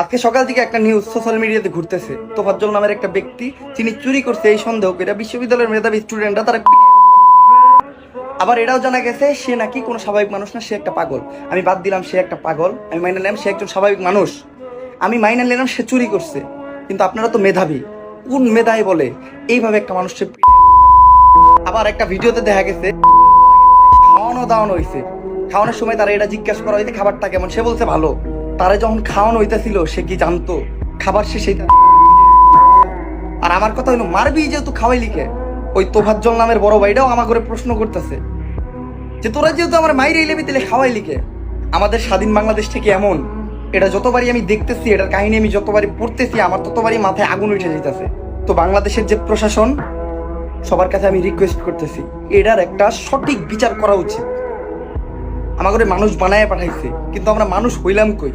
আজকে সকাল থেকে একটা নিউজ সোশ্যাল মিডিয়াতে ঘুরতেছে। তোফাজ্জল নামের একটা ব্যক্তি, যিনি চুরি করছে এই সন্দেহ করে বিশ্ববিদ্যালয়ের মেধাবী স্টুডেন্টরা তারা। আবার এটাও জানা গেছে সে নাকি কোনো স্বাভাবিক মানুষ না, সে একটা পাগল। আমি বাদ দিলাম সে একটা পাগল, আমি মাইনে নিলাম সে একজন স্বাভাবিক মানুষ, আমি মাইনে নিলাম সে চুরি করছে। কিন্তু আপনারা তো মেধাবী, কোন মেধায় বলে এইভাবে একটা মানুষকে। আবার একটা ভিডিওতে দেখা গেছে খাওয়ানো দাওয়ানো হয়েছে, খাওয়ানোর সময় তারা এটা জিজ্ঞাসা করা হয়েছে খাবারটা কেমন, সে বলছে ভালো। তারা যখন খাওয়ানো হইতেছিল সে কি জানতো খাবার শেষে। আর আমার কথা হইলো মারবি যেহেতু খাওয়াই লিখে। ওই তোফাজ্জল নামের বড় ভাইটাও আমার করে প্রশ্ন করতেছে যে তোরা যেহেতু আমার মাইরে এলেবি তাহলে খাওয়াই লিখে। আমাদের স্বাধীন বাংলাদেশ থেকে এমন, এটা যতবারই আমি দেখতেছি, এটার কাহিনী আমি যতবারই পড়তেছি, আমার ততবারই মাথায় আগুন উঠে যেতেছে। তো বাংলাদেশের যে প্রশাসন, সবার কাছে আমি রিকোয়েস্ট করতেছি, এটার একটা সঠিক বিচার করা উচিত। আমাদের মানুষ বানায় পাঠাইছে, কিন্তু আমরা মানুষ হইলাম কই?